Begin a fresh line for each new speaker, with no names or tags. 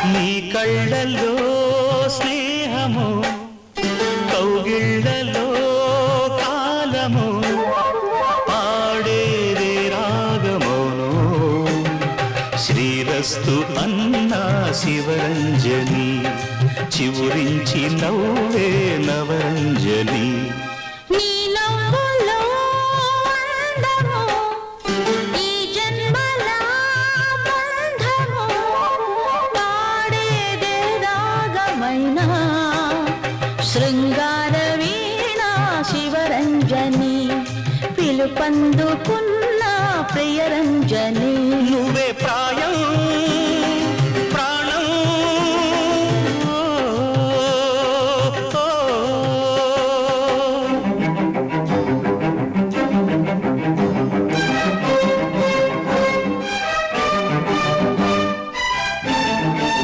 నీ కళ్ళల్లో స్నేహము కౌగిళ్ళలో కాలము పాడేదే రాగమోను శ్రీరస్తు అన్నా శివరంజని చివురించి నవ్వే నవరంజని
శృంగార వీణా శివరంజని పిలుపందుకున్న ప్రియరంజని
నువ్వే